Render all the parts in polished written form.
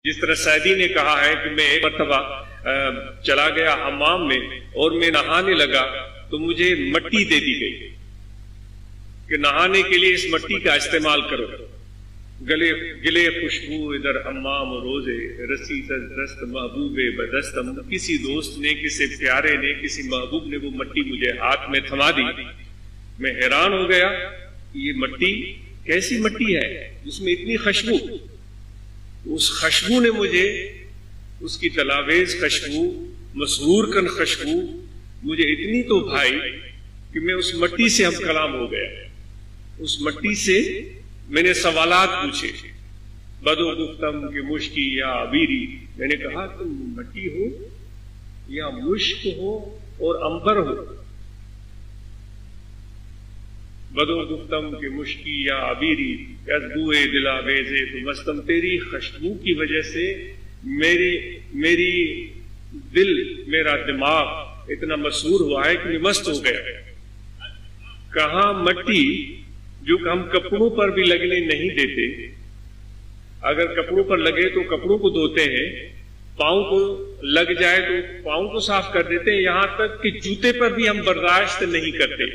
جس طرح سعدی نے کہا ہے کہ میں ایک مرتبہ چلا گیا حمام میں اور میں نہانے لگا تو مجھے مٹی دے دی گئی کہ نہانے کے لیے اس مٹی کا استعمال کرو. گلے خوشبو ادھر حمام روزے رسی دست محبوب بدستم. کسی دوست نے، کسی پیارے نے، کسی محبوب نے وہ مٹی مجھے ہاتھ میں تھما دی. میں حیران ہو گیا، یہ مٹی کیسی مٹی ہے جس میں اتنی خوشبو. اس خوشبو نے مجھے، اس کی تلاویز خوشبو، مسحور کن خوشبو مجھے اتنی تو بھائی کہ میں اس مٹی سے ہم کلام ہو گیا. اس مٹی سے میں نے سوالات پوچھے. بدو گفتم کہ مشکی یا عبیری. میں نے کہا تم مٹی ہو یا مشک ہو اور عنبر ہو. بدو گفتم کہ مشکی یا عبیری ازبوئے دلا بیزے تو مستم. تیری خوشبو کی وجہ سے میری دل، میرا دماغ اتنا مسحور ہوا ہے کہ میں مست ہو گیا. کہاں مٹی جو ہم کپڑوں پر بھی لگنے نہیں دیتے. اگر کپڑوں پر لگے تو کپڑوں کو دھوتے ہیں، پاؤں کو لگ جائے تو پاؤں کو صاف کر دیتے ہیں، یہاں تک کہ جوتے پر بھی ہم برداشت نہیں کرتے.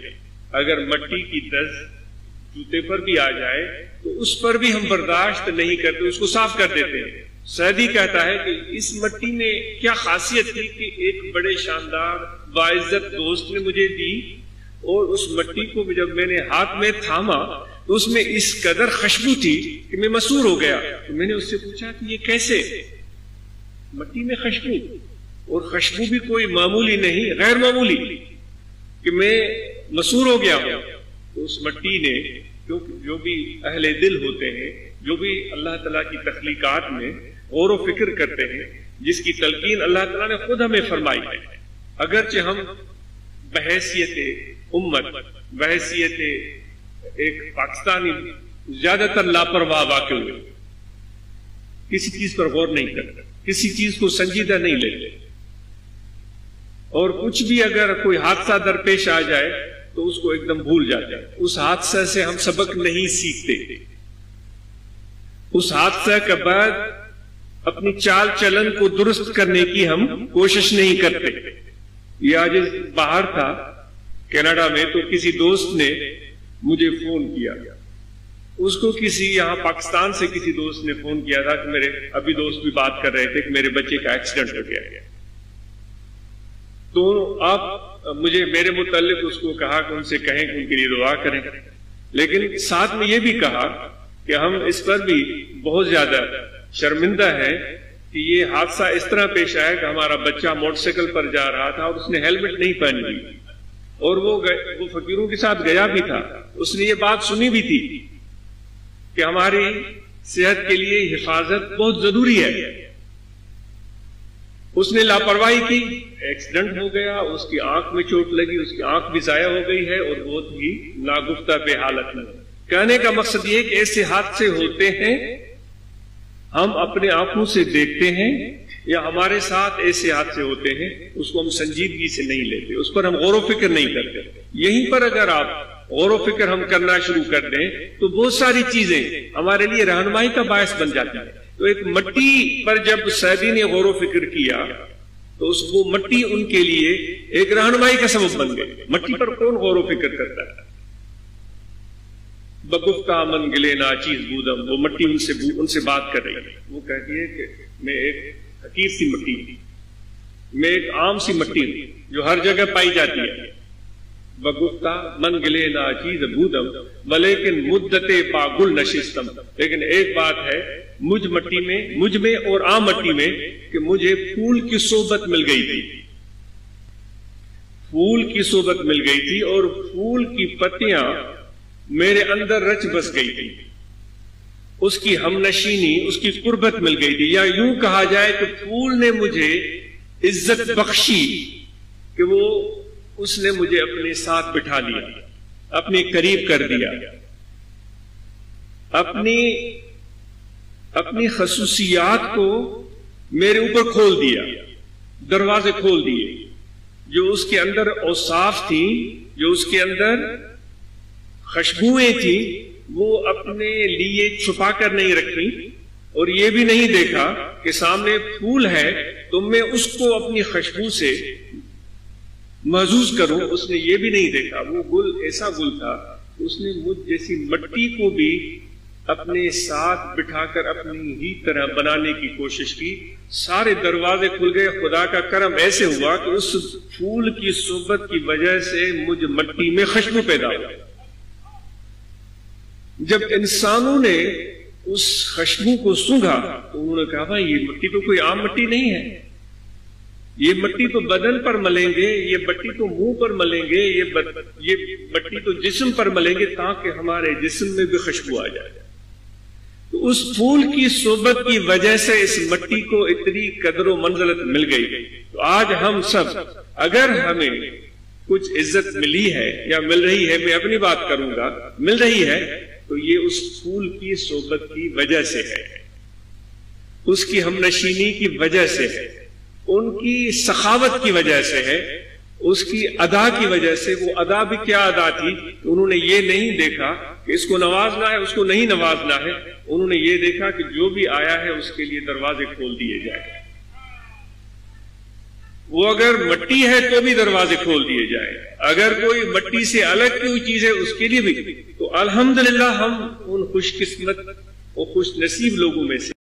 اگر مٹی کی دست جوتے پر بھی آ جائے تو اس پر بھی ہم برداشت نہیں کرتے، اس کو صاف کر دیتے ہیں. سعدی کہتا ہے کہ اس مٹی میں کیا خاصیت تھی کہ ایک بڑے شاندار باعزت دوست نے مجھے دی، اور اس مٹی کو جب میں نے ہاتھ میں تھاما تو اس میں اس قدر خوشبو تھی کہ میں مسحور ہو گیا. تو میں نے اس سے پوچھا کہ یہ کیسے؟ مٹی میں خوشبو، اور خوشبو بھی کوئی معمولی نہیں، غیر معمولی، کہ میں مسحور ہو گیا ہوں. تو اس مٹی نے، جو بھی اہل دل ہوتے ہیں، جو بھی اللہ تعالیٰ کی تخلیقات میں غور و فکر کرتے ہیں، جس کی تلقین اللہ تعالیٰ نے خود ہمیں فرمائی ہے، اگرچہ ہم بحیثیت امت، بحیثیت ایک پاکستانی زیادہ تر لاپرواہ واقع ہوئے، کسی چیز پر غور نہیں کرتے، کسی چیز کو سنجیدہ نہیں لیتے، اور کچھ بھی اگر کوئی حادثہ درپیش آ جائے تو اس کو ایک دم بھول جاتے ہیں. اس حادثہ سے ہم سبق نہیں سیکھتے. اس حادثہ کے بعد اپنی چال چلن کو درست کرنے کی ہم کوشش نہیں کرتے. یہ آج باہر تھا کینیڈا میں، تو کسی دوست نے مجھے فون کیا. اس کو کسی یہاں پاکستان سے کسی دوست نے فون کیا تھا کہ میرے ابھی دوست بھی بات کر رہے تھے کہ میرے بچے کا ایکسیڈنٹ ہو گیا. تو آپ مجھے میرے متعلق اس کو کہا کہ ان سے کہیں کہ ان کے لیے دعا کریں، لیکن ساتھ میں یہ بھی کہا کہ ہم اس پر بھی بہت زیادہ شرمندہ ہیں کہ یہ حادثہ اس طرح پیش آیا کہ ہمارا بچہ موٹر سائیکل پر جا رہا تھا اور اس نے ہیلمٹ نہیں پہنی ہوئی، اور وہ فقیروں کے ساتھ گیا بھی تھا. اس نے یہ بات سنی بھی تھی کہ ہماری صحت کے لیے حفاظت بہت ضروری ہے. اس نے لاپرواہی کی، ایکسیڈنٹ ہو گیا، اس کی آنکھ میں چوٹ لگی، اس کی آنکھ بھی ضائع ہو گئی ہے اور بہت ہی ناگفتہ بے حالت میں. کہنے کا مقصد یہ کہ ایسے حادثے ہوتے ہیں، ہم اپنے آنکھوں سے دیکھتے ہیں، یا ہمارے ساتھ ایسے حادثے ہوتے ہیں، اس کو ہم سنجیدگی سے نہیں لیتے، اس پر ہم غور و فکر نہیں کرتے. یہیں پر اگر آپ غور و فکر ہم کرنا شروع کر دیں تو بہت ساری چیزیں ہمارے لیے رہنمائی کا باعث بن جاتی ہیں. تو ایک مٹی پر جب سعدی نے غور و فکر کیا تو وہ مٹی ان کے لیے ایک رہنمائی کا سبب بن گئی. مٹی پر کون غور و فکر کرتا ہے؟ بگفتہ من گلے ناچیز بودم. وہ مٹی ان سے بات کر رہی ہے. وہ کہتی ہے کہ میں ایک حقیر سی مٹی ہوں، میں ایک عام سی مٹی ہوں جو ہر جگہ پائی جاتی ہے. بگفتہ من گلے ناچیز بودم ولیکن مدت پا گل نشستم. لیکن ایک بات ہے مجھ میں اور عام مٹی میں کہ مجھے پھول کی صحبت مل گئی تھی. پھول کی صحبت مل گئی تھی اور پھول کی پتیاں میرے اندر رچ بس گئی تھی. اس کی ہمنشینی، اس کی قربت مل گئی تھی. یا یوں کہا جائے کہ پھول نے مجھے عزت بخشی کہ اس نے مجھے اپنے ساتھ بٹھا لیا، اپنے قریب کر دیا، اپنی خصوصیات کو میرے اوپر کھول دیا، دروازے کھول دیے. جو اس کے اندر اوصاف تھیں، جو اس کے اندر خوشبوئیں تھیں، وہ اپنے لیے چھپا کر نہیں رکھی اور یہ بھی نہیں دیکھا کہ سامنے پھول ہے تو میں اس کو اپنی خوشبو سے محظوظ کروں، اس نے یہ بھی نہیں دیکھا۔ وہ گل ایسا گل تھا، اس نے مجھ جیسی مٹی کو بھی اپنے ساتھ بٹھا کر اپنی ہی طرح بنانے کی کوشش کی۔ سارے دروازے کھل گئے، خدا کا کرم ایسے ہوا کہ اس پھول کی صحبت کی وجہ سے مجھ مٹی میں خوشبو پیدا ہوا۔ جب انسانوں نے اس خوشبو کو سونگھا تو انہوں نے کہا بھائی یہ مٹی تو کوئی عام مٹی نہیں ہے، یہ مٹی تو بدن پر ملیں گے، یہ مٹی تو منہ پر ملیں گے، یہ مٹی تو جسم پر ملیں گے تاکہ ہمارے جسم میں بھی خوشبو آ جائے۔ تو اس پھول کی صحبت کی وجہ سے اس مٹی کو اتنی قدر و منزلت مل گئی۔ تو آج ہم سب اگر ہمیں کچھ عزت ملی ہے یا مل رہی ہے، میں اپنی بات کروں گا، مل رہی ہے تو یہ اس پھول کی صحبت کی وجہ سے ہے، اس کی ہم نشینی کی وجہ سے ہے، ان کی سخاوت کی وجہ سے ہے، اس کی ادا کی وجہ سے۔ وہ ادا بھی کیا ادا تھی کہ انہوں نے یہ نہیں دیکھا کہ اس کو نوازنا ہے، اس کو نہیں نوازنا ہے، انہوں نے یہ دیکھا کہ جو بھی آیا ہے اس کے لیے دروازے کھول دیے جائیں۔ وہ اگر مٹی ہے تو بھی دروازے کھول دیے جائیں، اگر کوئی مٹی سے الگ کوئی چیز ہے اس کے لیے بھی۔ تو الحمدللہ ہم ان خوش قسمت اور خوش نصیب لوگوں میں سے